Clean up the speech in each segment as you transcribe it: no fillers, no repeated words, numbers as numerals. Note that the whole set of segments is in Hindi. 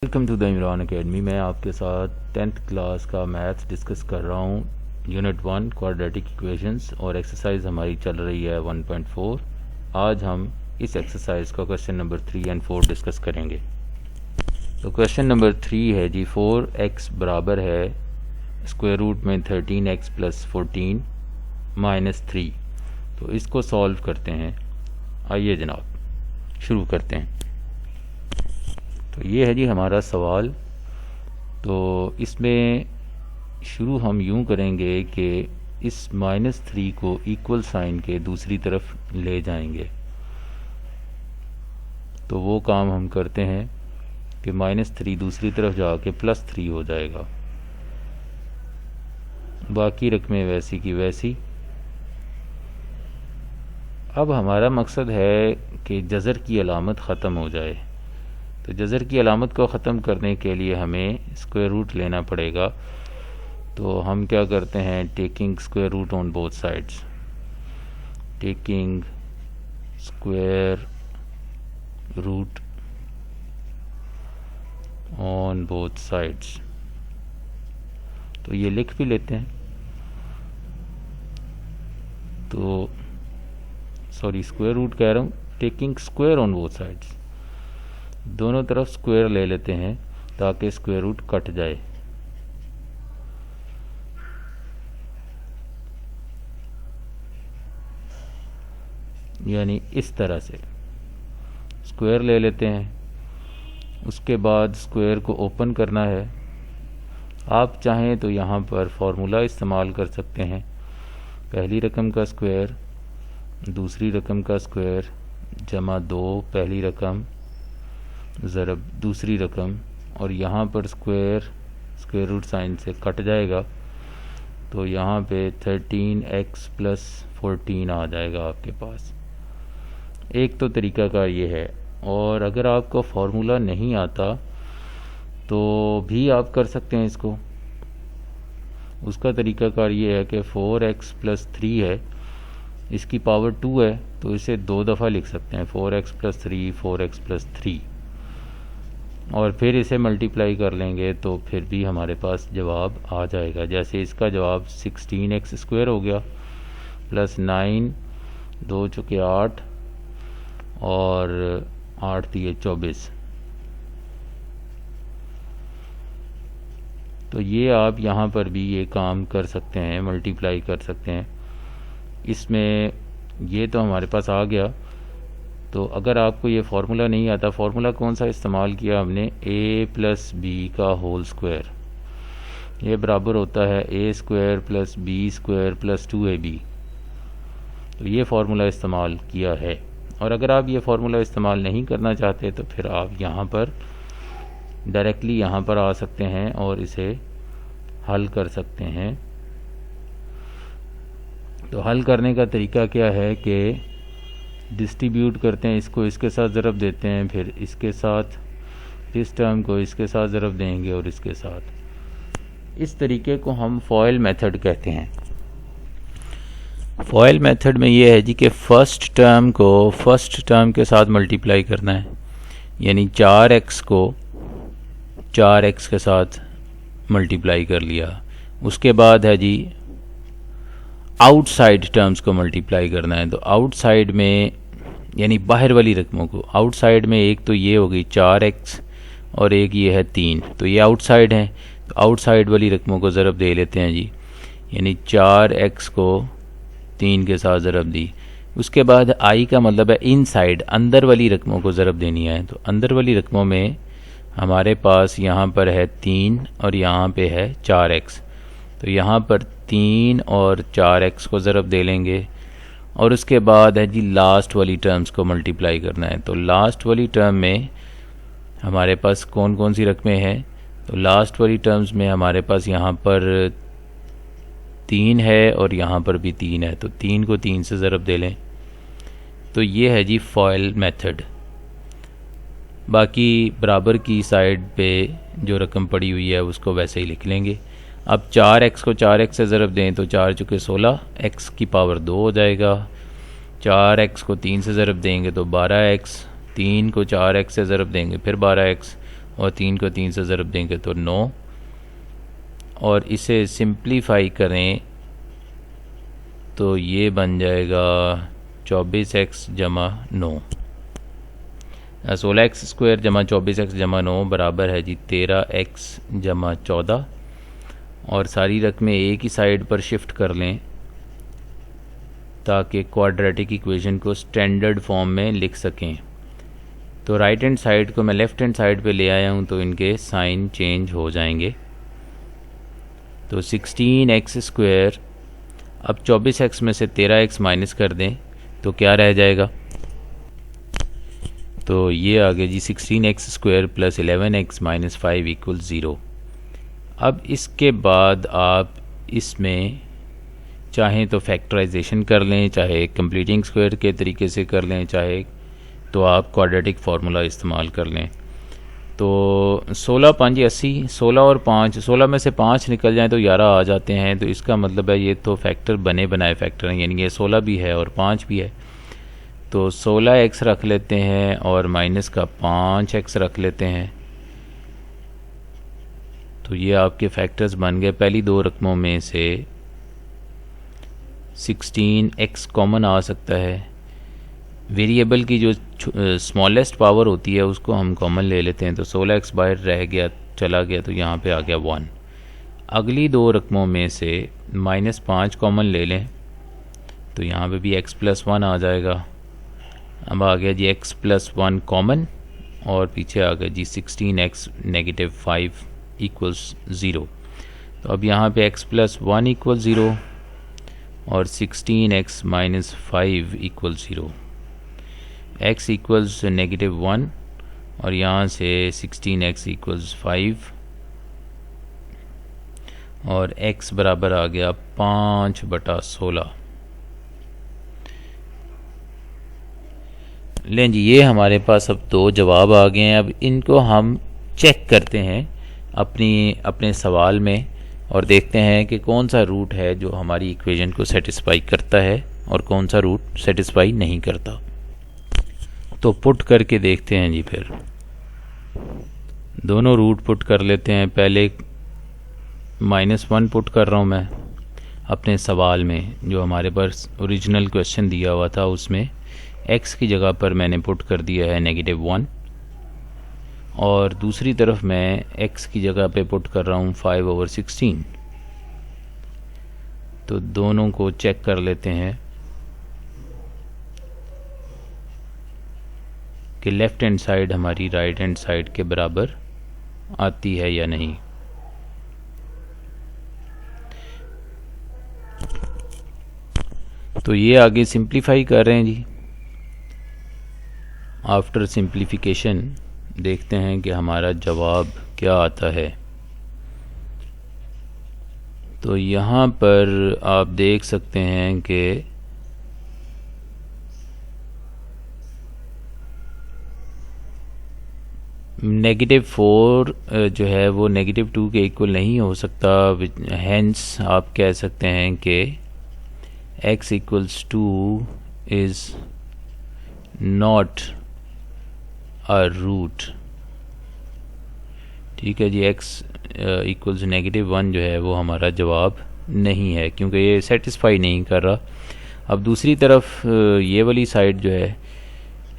Welcome to the Imran academy. मैं आपके साथ 10th क्लास का मैथ्स डिस्कस कर रहा हूँ। यूनिट 1 क्वाड्रेटिक इक्वेशंस और एक्सरसाइज हमारी चल रही है 1.4। आज हम इस एक्सरसाइज का क्वेश्चन नंबर 3 एंड 4 डिस्कस करेंगे। तो क्वेश्चन नंबर 3 है जी, 4x बराबर है स्क्वायर रूट में 13x प्लस 14 माइनस 3। तो इसको सॉल्व करते हैं। आइए जनाब शुरू करते हैं। तो ये है जी हमारा सवाल। तो इसमें शुरू हम यूं करेंगे कि इस -3 को इक्वल साइन के दूसरी तरफ ले जाएंगे। तो वो काम हम करते हैं कि -3 दूसरी तरफ जाके +3 हो जाएगा। बाकी रकमें वैसी की वैसी। अब हमारा मकसद है कि जज़र की अलामत ख़त्म हो जाए। तो जज़र की अलामत को ख़त्म करने के लिए हमें स्क्वायर रूट लेना पड़ेगा। तो हम क्या करते हैं, taking square root on both sides, taking square root on both sides. तो ये लिख भी लेते हैं। तो सॉरी, स्क्वायर रूट कह रहा हूँ, taking square on both sides, दोनों तरफ स्क्वायर ले लेते हैं ताकि स्क्वायर रूट कट जाए। यानी इस तरह से स्क्वायर ले लेते हैं। उसके बाद स्क्वायर को ओपन करना है। आप चाहें तो यहाँ पर फॉर्मूला इस्तेमाल कर सकते हैं। पहली रकम का स्क्वायर दूसरी रकम का स्क्वायर जमा 2 पहली रकम ज़रब दूसरी रकम, और यहाँ पर स्क्वायर रूट साइन से कट जाएगा। तो यहाँ पे 13x प्लस 14 आ जाएगा आपके पास। एक तो तरीक़ाकार ये है, और अगर आपको फार्मूला नहीं आता तो भी आप कर सकते हैं इसको। उसका तरीक़ाकार ये है कि 4x प्लस 3 है, इसकी पावर 2 है, तो इसे 2 दफ़ा लिख सकते हैं, 4x प्लस 3 4x प्लस 3, और फिर इसे मल्टीप्लाई कर लेंगे तो फिर भी हमारे पास जवाब आ जाएगा। जैसे इसका जवाब 16x स्क्वायर हो गया प्लस 9 2 चुके 8 और 8 दिए 24। तो ये आप यहाँ पर भी ये काम कर सकते हैं, मल्टीप्लाई कर सकते हैं। इसमें ये तो हमारे पास आ गया। तो अगर आपको ये फार्मूला नहीं आता, फार्मूला कौन सा इस्तेमाल किया हमने, a प्लस बी का होल स्क्वायर, ये बराबर होता है a square plus B square plus 2ab। तो ये फार्मूला इस्तेमाल किया है। और अगर आप ये फार्मूला इस्तेमाल नहीं करना चाहते तो फिर आप यहाँ पर डायरेक्टली यहाँ पर आ सकते हैं और इसे हल कर सकते हैं। तो हल करने का तरीका क्या है कि डिस्ट्रीब्यूट करते हैं, इसको इसके साथ ज़रब देते हैं, फिर इसके साथ, इस टर्म को इसके साथ ज़रब देंगे और इसके साथ। इस तरीके को हम फॉइल मेथड कहते हैं। फॉइल मेथड में ये है जी कि फर्स्ट टर्म को फर्स्ट टर्म के साथ मल्टीप्लाई करना है। यानी 4x को 4x के साथ मल्टीप्लाई कर लिया। उसके बाद है जी आउटसाइड टर्म्स को मल्टीप्लाई करना है। तो आउटसाइड में यानी बाहर वाली रकमों को, आउटसाइड में एक तो ये हो गई 4x और एक ये है 3, तो ये आउटसाइड है। तो आउटसाइड वाली रकमों को ज़रब दे लेते हैं जी। यानी 4x को 3 के साथ ज़रब दी। उसके बाद i का मतलब है इनसाइड, अंदर वाली रकमों को ज़रब देनी है। तो अंदर वाली रकमों में हमारे पास यहाँ पर है 3 और यहाँ पे है 4x। तो यहाँ पर 3 और 4x को ज़रब दे लेंगे। और उसके बाद है जी लास्ट वाली टर्म्स को मल्टीप्लाई करना है। तो लास्ट वाली टर्म में हमारे पास कौन कौन सी रकमें हैं, तो लास्ट वाली टर्म्स में हमारे पास यहाँ पर 3 है और यहाँ पर भी 3 है। तो 3 को 3 से ज़रब दे लें। तो ये है जी फॉइल मेथड। बाकी बराबर की साइड पे जो रकम पड़ी हुई है उसको वैसे ही लिख लेंगे। अब 4x को 4x से ज़रब दें तो 4 चुके 16, x की पावर 2 हो जाएगा। 4x को 3 से ज़रब देंगे तो 12x, 3 को 4x से ज़रब देंगे फिर 12x, और 3 को 3 से ज़रब देंगे तो 9, और इसे सिंप्लीफाई करें तो ये बन जाएगा 24x जमा 9, 16x स्क्वायर जमा 24x जमा 9 बराबर है जी 13x जमा 14। और सारी रकमें एक ही साइड पर शिफ्ट कर लें ताकि क्वाड्रेटिक इक्वेशन को स्टैंडर्ड फॉर्म में लिख सकें। तो राइट हैंड साइड को मैं लेफ़्ट हैंड साइड पे ले आया हूँ तो इनके साइन चेंज हो जाएंगे। तो 16x स्क्वायर, अब 24x में से 13x माइनस कर दें तो क्या रह जाएगा, तो ये आ गया जी 16x square plus 11x minus 5 equal 0। अब इसके बाद आप इसमें चाहें तो फैक्टराइजेशन कर लें, चाहे कंप्लीटिंग स्क्वायर के तरीके से कर लें, चाहे तो आप क्वाड्रेटिक फार्मूला इस्तेमाल कर लें। तो 16 5 80, 16 और 5, 16 में से 5 निकल जाएं तो 11 आ जाते हैं। तो इसका मतलब है ये तो फैक्टर बने बनाए फैक्टर हैं, यानी ये 16 भी है और 5 भी है। तो 16x रख लेते हैं और माइनस का 5x रख लेते हैं। तो ये आपके फैक्टर्स बन गए। पहली दो रकमों में से 16x कॉमन आ सकता है। वेरिएबल की जो स्मॉलेस्ट पावर होती है उसको हम कॉमन ले लेते हैं। तो 16x बाहर रह गया, चला गया, तो यहाँ पे आ गया 1। अगली दो रकमों में से -5 कॉमन ले लें तो यहाँ पे भी x + 1 आ जाएगा। अब आ गया जी x + 1 कॉमन और पीछे आ गया जी 16x - 5 इक्वल्स 0। तो अब यहाँ पे x + 1 इक्वल 0 और 16x - 5 इक्वल 0। x इक्वल्स -1 और यहाँ से 16x इक्वल्स 5 और x बराबर आ गया 5/16। लें जी, ये हमारे पास अब दो जवाब आ गए हैं। अब इनको हम चेक करते हैं अपने सवाल में और देखते हैं कि कौन सा रूट है जो हमारी इक्वेशन को सेटिस्फाई करता है और कौन सा रूट सेटिस्फाई नहीं करता। तो पुट करके देखते हैं जी। फिर दोनों रूट पुट कर लेते हैं। पहले -1 पुट कर रहा हूँ मैं अपने सवाल में, जो हमारे पास ओरिजिनल क्वेश्चन दिया हुआ था उसमें x की जगह पर मैंने पुट कर दिया है -1, और दूसरी तरफ मैं x की जगह पे पुट कर रहा हूँ 5/16। तो दोनों को चेक कर लेते हैं कि लेफ़्ट हैंड साइड हमारी राइट हैंड साइड के बराबर आती है या नहीं। तो ये आगे सिंप्लीफाई कर रहे हैं जी। आफ्टर सिंप्लीफिकेशन देखते हैं कि हमारा जवाब क्या आता है। तो यहाँ पर आप देख सकते हैं कि -4 जो है वो -2 के इक्वल नहीं हो सकता। हेंस आप कह सकते हैं कि x = 2 is not a root. ठीक है जी, x = -1 जो है वो हमारा जवाब नहीं है, क्योंकि ये सेटिस्फाई नहीं कर रहा। अब दूसरी तरफ ये वाली साइड जो है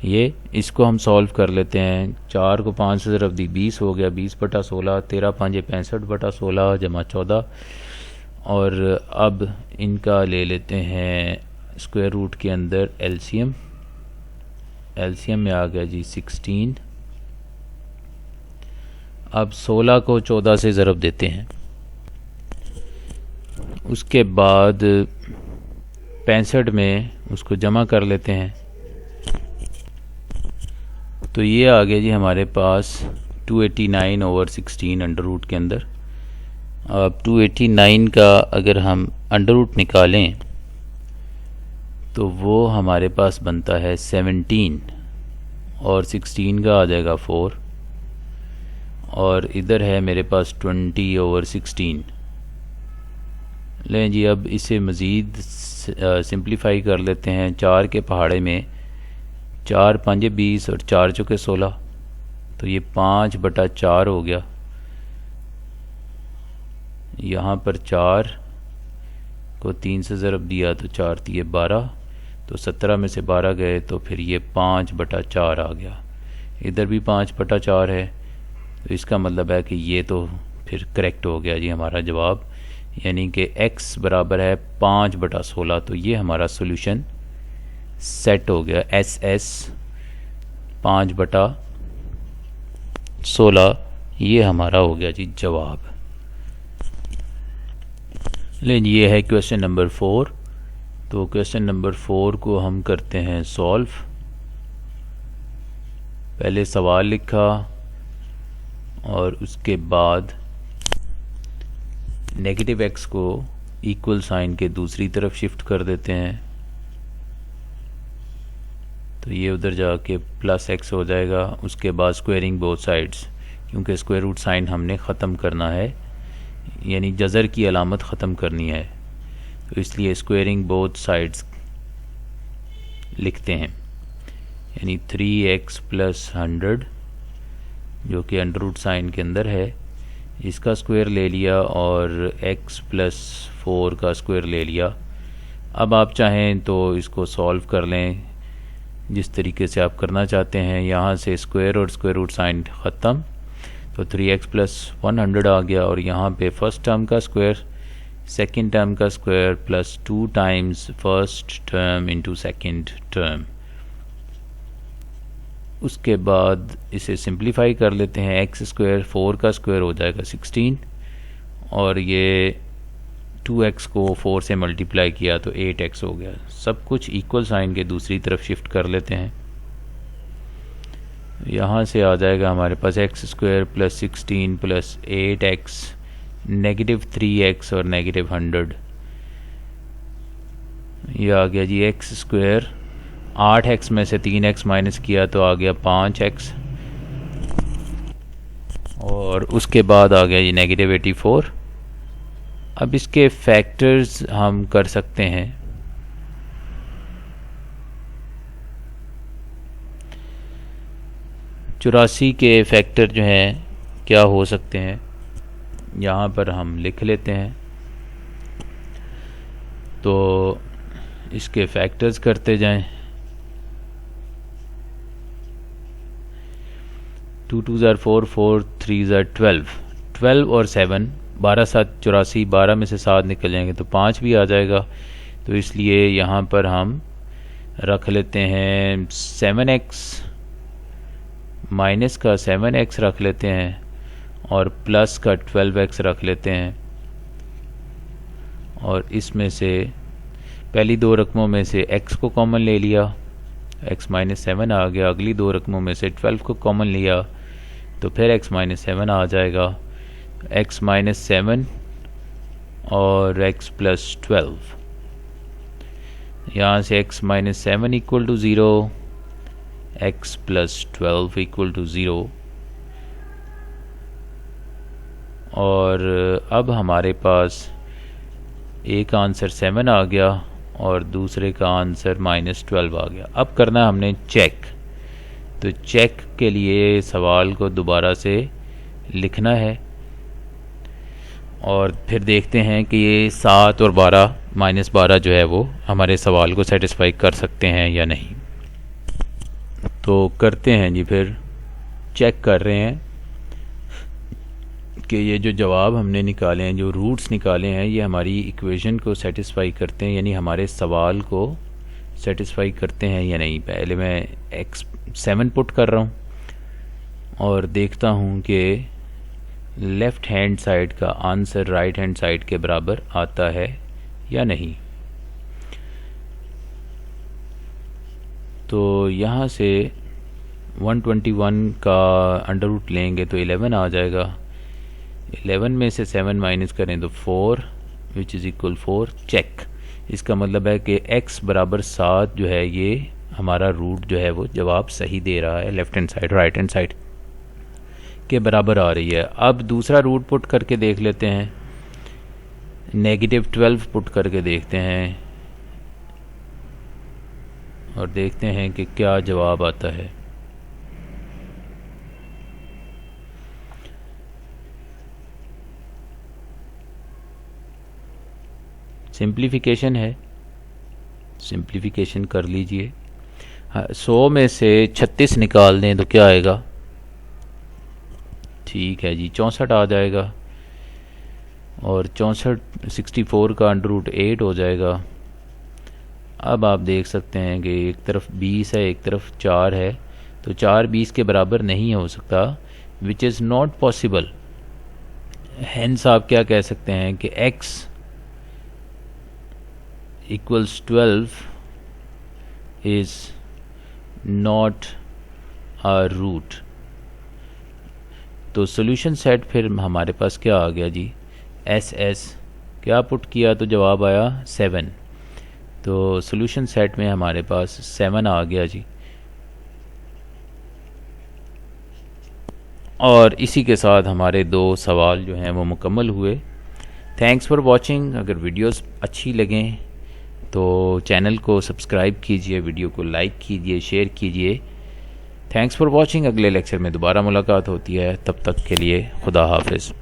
ये, इसको हम सॉल्व कर लेते हैं। 4 को 5 से ज़रब दी 20 हो गया, 20/16, 13 5 65/16 जमा 14। और अब इनका ले लेते हैं स्क्वायर रूट के अंदर एलसीएम। एलसीएम में आ गया जी 16। अब 16 को 14 से ज़रब देते हैं, उसके बाद 65 में उसको जमा कर लेते हैं। तो ये आ गया जी हमारे पास 289/16 अंडर रूट के अंदर। अब 289 का अगर हम अंडर रूट निकालें तो वो हमारे पास बनता है 17 और 16 का आ जाएगा 4, और इधर है मेरे पास 20/16। लें जी, अब इसे मज़ीद सिंप्लीफाई कर लेते हैं। 4 के पहाड़े में 4 5 20 और 4 चौके 16, तो ये 5/4 हो गया। यहाँ पर 4 को 3 से ज़रब दिया तो 4 दिए 12, तो 17 में से 12 गए तो फिर ये 5/4 आ गया। इधर भी 5/4 है, तो इसका मतलब है कि ये तो फिर करेक्ट हो गया जी हमारा जवाब, यानी कि x बराबर है 5/16। तो ये हमारा सोल्यूशन सेट हो गया, SS 5/16 ये हमारा हो गया जी जवाब। लेकिन ये है क्वेश्चन नंबर 4। तो क्वेश्चन नंबर 4 को हम करते हैं सॉल्व। पहले सवाल लिखा और उसके बाद नेगेटिव x को इक्वल साइन के दूसरी तरफ शिफ्ट कर देते हैं, तो ये उधर जाके +x हो जाएगा। उसके बाद स्क्वेयरिंग बोथ साइड्स, क्योंकि स्क्वायर रूट साइन हमने ख़त्म करना है, यानी जज़र की अलामत ख़त्म करनी है, तो इसलिए स्क्वेयरिंग बोथ साइड्स लिखते हैं। यानी 3x + 100 जो कि अंडर रूट साइन के अंदर है, इसका स्क्वायर ले लिया और x + 4 का स्क्वायर ले लिया। अब आप चाहें तो इसको सॉल्व कर लें जिस तरीके से आप करना चाहते हैं। यहाँ से स्क्वायर और स्क्वायर रूट साइन ख़त्म, तो 3x + 100 आ गया, और यहाँ पे फर्स्ट टर्म का स्क्वायर, सेकंड टर्म का square plus 2 times first term into second term. उसके बाद इसे सिंप्लीफाई कर लेते हैं। x² 4 का स्क्वायर हो जाएगा 16, और ये 2x को 4 से मल्टीप्लाई किया तो 8x हो गया। सब कुछ इक्वल साइन के दूसरी तरफ शिफ्ट कर लेते हैं। यहाँ से आ जाएगा हमारे पास x² + 16 + 8x -3x और -100। यह आ गया जी x²। 8x में से 3x माइनस किया तो आ गया 5x, और उसके बाद आ गया जी -84। अब इसके फैक्टर्स हम कर सकते हैं। चौरासी के फैक्टर जो हैं क्या हो सकते हैं, यहाँ पर हम लिख लेते हैं। तो इसके फैक्टर्स करते जाएं। 2 2 = 4, 4 3 = 12, 12 और 7, 12 7 84, 12 में से 7 निकल जाएंगे तो 5 भी आ जाएगा। तो इसलिए यहाँ पर हम रख लेते हैं 7x, माइनस का 7x रख लेते हैं, और प्लस का 12x रख लेते हैं। और इसमें से पहली दो रकमों में से x को कॉमन ले लिया, x - 7 आ गया। अगली दो रकमों में से 12 को कॉमन लिया तो फिर x - 7 आ जाएगा। x - 7 और x + 12, यहाँ से x - 7 = 0, x + 12 = 0। और अब हमारे पास एक आंसर 7 आ गया और दूसरे का आंसर -12 आ गया। अब करना हमने चेक। तो चेक के लिए सवाल को दोबारा से लिखना है और फिर देखते हैं कि ये 7 और 12 -12 जो है वो हमारे सवाल को सेटिस्फाई कर सकते हैं या नहीं। तो करते हैं जी, फिर चेक कर रहे हैं कि ये जो जवाब हमने निकाले हैं, जो रूट्स निकाले हैं, ये हमारी इक्वेशन को सेटिस्फाई करते हैं, यानी हमारे सवाल को सेटिस्फाई करते हैं या नहीं। पहले मैं x7 पुट कर रहा हूँ और देखता हूँ कि लेफ़्ट हैंड साइड का आंसर राइट हैंड साइड के बराबर आता है या नहीं। तो यहाँ से 121 का अंडर रूट लेंगे तो 11 आ जाएगा। 11 में से 7 माइनस करें तो 4 विच इज़ इक्वल 4। चेक, इसका मतलब है कि x बराबर 7 जो है ये हमारा रूट जो है वो जवाब सही दे रहा है, left hand side right hand side के बराबर आ रही है। अब दूसरा रूट पुट करके देख लेते हैं, -12 पुट करके देखते हैं और देखते हैं कि क्या जवाब आता है। सिंप्लीफिकेशन है, सिंप्लीफिकेशन कर लीजिए। 100 में से 36 निकाल दें तो क्या आएगा? ठीक है जी, 64 आ जाएगा। और 64 का √8 हो जाएगा। अब आप देख सकते हैं कि एक तरफ 20 है, एक तरफ 4 है, तो 4 20 के बराबर नहीं हो सकता, which is not possible. Hence आप क्या कह सकते हैं कि x = 12 is not a root. तो सोल्यूशन सेट फिर हमारे पास क्या आ गया जी? SS क्या पुट किया तो जवाब आया 7। तो सोल्यूशन सेट में हमारे पास 7 आ गया जी। और इसी के साथ हमारे 2 सवाल जो हैं वो मुकम्मल हुए। Thanks for watching. अगर वीडियोस अच्छी लगें तो चैनल को सब्सक्राइब कीजिए, वीडियो को लाइक कीजिए, शेयर कीजिए। Thanks for watching. अगले लेक्चर में दोबारा मुलाकात होती है, तब तक के लिए खुदा हाफिज़।